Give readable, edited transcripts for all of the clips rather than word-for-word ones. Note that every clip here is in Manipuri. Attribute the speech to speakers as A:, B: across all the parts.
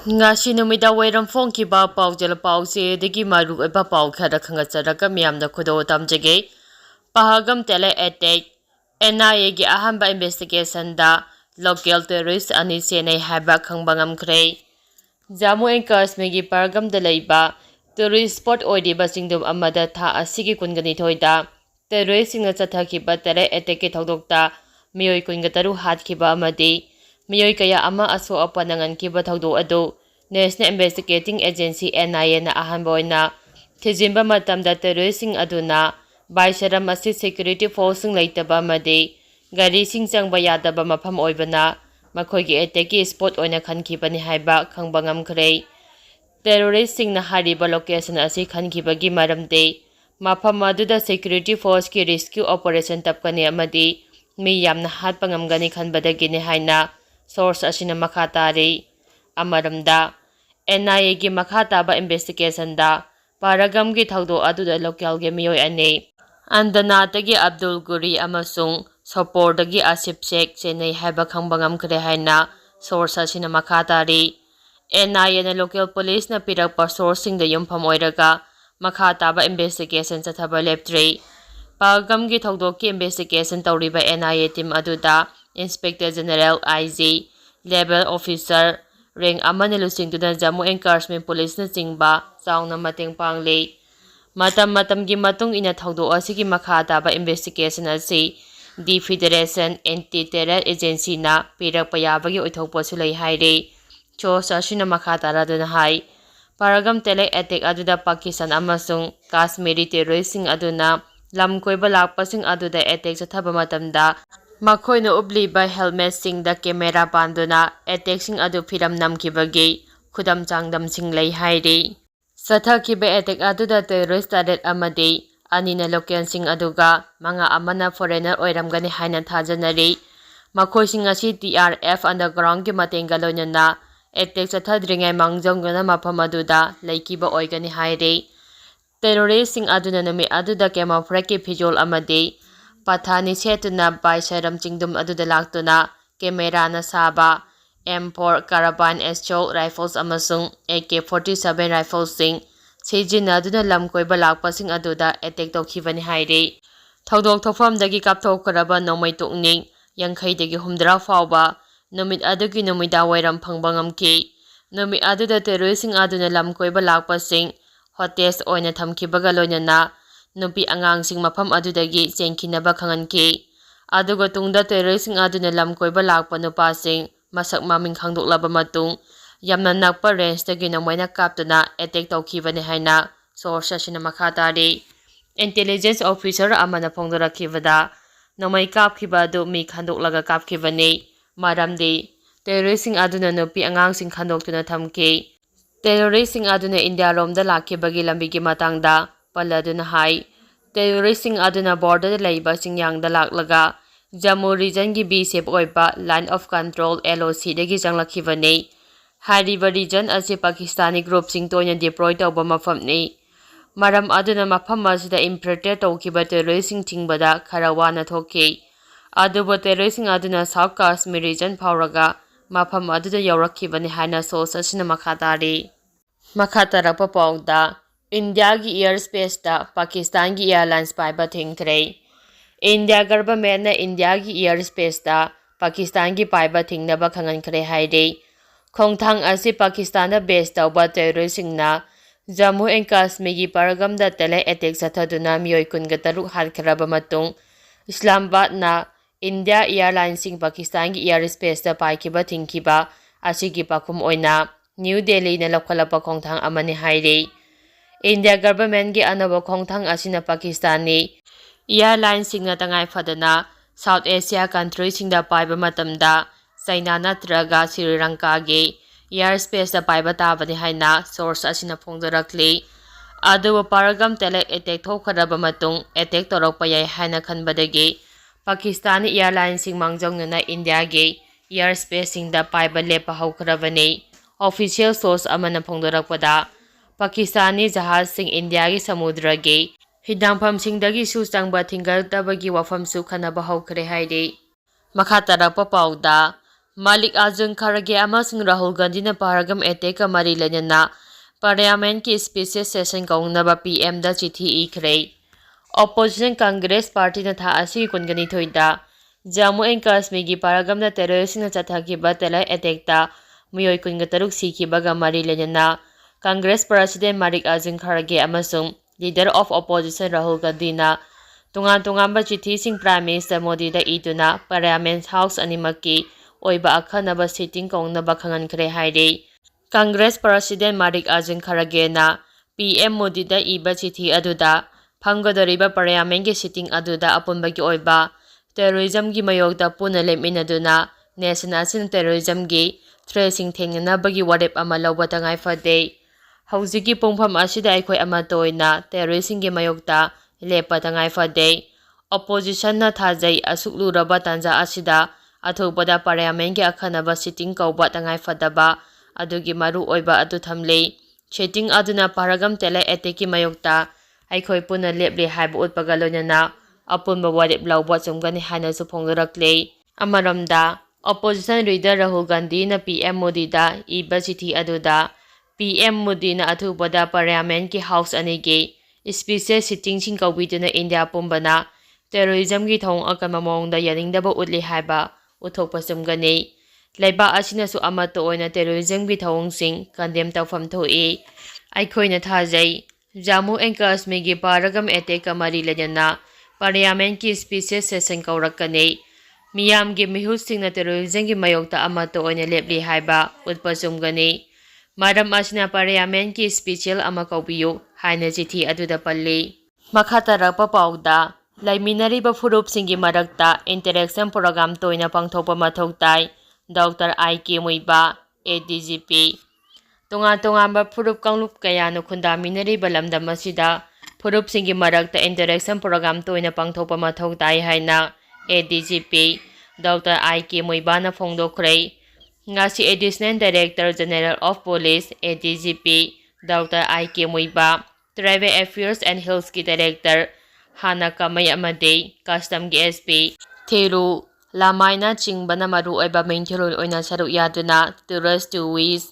A: Ngasi numida wairam phongkiba paujal pause degi maru eba pau khara khangatsaraka miyamda khudo tamjage Pahalgam tele attack NIA gi ahamba investigation da local terrorist ani chennei haba khangba ngamkhre Jammu and Kashmir gi Pahalgam da leiba tourist spot oidiba singdum amada tha asigi kungani thoida terrorist singna chathakiba tele attack ki thodokta miyoi kungataru hatkhiba amadi miyoi kaya ama aso apanangan kiba thaudo ado National Investigating Agency NIA na ahamba oina thijimba matamda terroristing aduna Baisaram asi security force leitaba amadi gari sing changba yadaba mafam oibana makhoigi attack ki spot oina khankibani haiba khangba ngamkhre terrorist sing na hariba location asi khankibagi maramde mafam aduda security force ki rescue operation tapkani amadi mi yamna hatpa ngamgani khanbadagini haina source asina makha tari amaramda NIA gi makha taba investigation da Pahalgam gi thaudo aduda local ge miyoi ane andana tagi Abdul Guri amasung Sopor dagi Asif Sheikh chennei haiba khangba ngamkhre haina source asina makha tari NIA na local police na pirakpa sourcing da yumpham oiraga makha taba investigation chathaba leptre Pahalgam gi thaudo ki investigation tawriba NIA team aduda Inspector General IG level officer rank amane lusingtuna Jammu and Kashmir police na chingba chaungna mateng pangle matam gi matung ina thaudo asigi makha taba investigation asi the Federation Anti-Terror Agency na pirakpa yabagi oithokpa sulai haire cho sasina makha taraduna hai Pahalgam tele attack aduda Pakistan amasung Kashmiri terroristing aduna lam koiba lakpasing aduda attack chathaba matamda Makhoina ubliba helmet sing da camera banduna attack sing adu firam namkhibagi khudam changdam sing lei haire sathakiba attack aduda terrorist target amadi anina local sing aduga manga amana foreigner oiramgani haina thajanari makhoi sing asi TRF underground ki matenga loinana attack chathadringai mangjongna mafam aduda leikiba oigani haire terrorist sing aduna nami aduda camouflage ki phijol amadi Pathani setuna Baisaram chingdum aduda laktuna camera na saba M4 carbine assault rifles amasung AK-47 rifles sing sijina aduna lamkoiba lakpasing aduda attack tawkhibani haire thaudok thofamdagi kapthokkaraba nomai tukning yangkhaidagi humdra fawba numit adugi numida wairam phangba ngamki numit aduda terroristing aduna lamkoiba lakpasing hotels oina thamkibaga loinana nupi angangsing mafam adudagi chengkinaba khanganki aduga tungda terroristing aduna lamkoiba lakpa nupasing masak maming khangdoklaba matung yamna nakpa range dagi namoina kaptuna attack tawkhibani haina source asina makha tari intelligence officer amana phongdorakhibada namai kapkhiba adu mi khandoklaga kapkhibani maramdi terroristing aduna nupi angangsing khandoktuna thamki terroristing aduna India romda lakhibagi lambigi matangda paladuna hai terroristing aduna border leiba singyangda laklaga Jammu region gi BSF oiba line of control LOC dagi janglakhibani hariba region ase Pakistani group sing toina deploy tawba mafamni maram aduna mafam asida infiltrate tawkiba terroristing tingbada kharawana thoki aduba terroristing aduna South Kashmir region phawraga mafam aduda yawrakhibani haina source asina makha tari makha tarakpa pawda India gi airspace da Pakistan gi airlines paiba thingkhre India government na India gi airspace da Pakistan gi paiba thingnaba khangankhre haire khongthang asi Pakistan da base tawba terroristing na Jammu and Kashmir gi Pahalgam da tele attack chathaduna miyoi kungataruk hatkraba matung Islamabad na India airlines sing Pakistan gi airspace da paikiba thingkiba asigi pakhum oina New Delhi na lokhalapa khongthang amani haire India government gi anaba khongthang asina Pakistani airlines singna tangai fadana South Asia country singda paiba matamda China natraga Sri Lanka gi airspace da paiba tabani haina source asina phongdorakli aduba Pahalgam tele attack thokharaba matung attack torokpa yai haina khanbadagi Pakistani airlines sing mangjongna India gi airspace singda paiba lepa haukrabani official source amana phongdorakpada Pakistani jahaz sing India gi samudra gi hidangpham singdagi su changba thingal tabagi wafam su khanaba haukhre haire makha tarakpa pawda Mallikarjun Kharge amasung Rahul Gandhi na Pahalgam attack ka mari lenana Parliament ki special session kaungnaba PM da chithi ikhre. Opposition Congress Party na tha asi kungani thoida Jammu and Kashmir gi Pahalgam na terrorist na chathakiba tela attack ta miyoi kungataruk sikhibaga mari lenana Congress President Mallikarjun Kharge amasung Leader of Opposition Rahul Gandhi na tungan-tungamba chithi sing Prime Minister Modi da iduna Parliament House animaki oiba akhanaba sitting kaungnaba khangankre haire. Congress President Mallikarjun Kharge na PM Modi da iba chithi aduda phanggadoriba Parliament gi sitting aduda apunbagi oiba terrorism gi mayokda puna leminaduna nation asin terrorism gi threatsing thengnabagi warep ama lawba tangai fade. Hauziki pungpham asida aikhoi ama toina terrorism gi mayokta lepa tangai fade. Opposition na thajai asuklu raba tanja asida athopada Parliament gi akhanaba sitting kauba tangai fadaba adugi maru oiba adu thamle sitting aduna Pahalgam tele eteki mayokta aikhoi puna leple haiba utpaga loinana apunba warep lawba chumgani haina su phongrakle. Amaramda opposition leader Rahul Gandhi na PM Modi da iba chithi aduda PM Modi na athupada Parliament ki house anigi special sitting sing kaubiduna India pumbana terrorism gi thong akama mongda yaningdaba utli haiba uthokpa chumgani. Laiba asina su amato oina terrorism gi thong sing condemn tawfam thoi aikhoina thajai Jammu and Kashmir gi Pahalgam attack mari lenana Parliament ki special session kaurakani miyam gi mihut sing na terrorism gi mayokta amato oina lepli haiba utpa chumgani. Maram asina Parliament ki special ama kaubiyu haina chithi aduda palli. Makhatarapa pauda laiminariba furup singi marakta interaction program toina pangthokpa mathok tai Dr. I.K. Muiba ADGP tunga-tungamba furup kanglup kayano khundaminariba lamdam asida furup singi marakta interaction program toina pangthokpa mathok tai haina ADGP Dr. I.K. Muiba na phongdokhre. Ngasi Additional Director General of Police ADGP Dr. I.K. Muiba Tribal Affairs and Health ki Director Hana Kamay amade Custom gi SP Thiru Lamaina chingbana maru oiba mainthirul oina saruk yaduna tourist to wish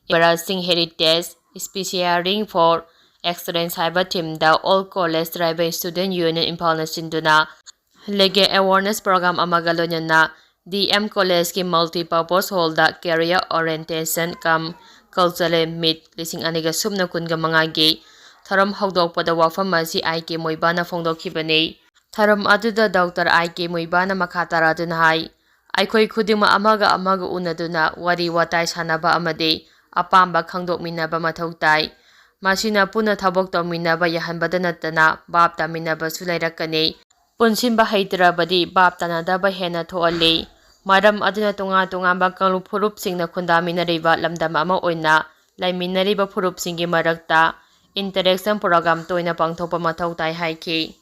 A: embarrassing heritage specialing for excellence haiba teamda all college tribal student union Imphal na sinduna lege awareness program amagalonyana DM College ki multi-purpose hall da career orientation kam cultural meet lising aniga subna kunga mangagi tharam hawdokpada wafam asi I.K. Muiba na phongdokhibani. Tharam aduda Dr. I.K. Muiba na makataraduna hai aikhoi khudima amaga unaduna wari watai sanaba amade apamba khangdokminaba mathau tai masina puna thabok tawminaba yahanbada natana bab taminaba su lairakani punsimba haitrabadi bab tanadaba hena thoali. Maram aduna tunga-tungamba kanglup furup singna khundaminariba lamdam ama oina laiminariba furup singi marakta interaction program toina pangthokpa mathau tai haiki.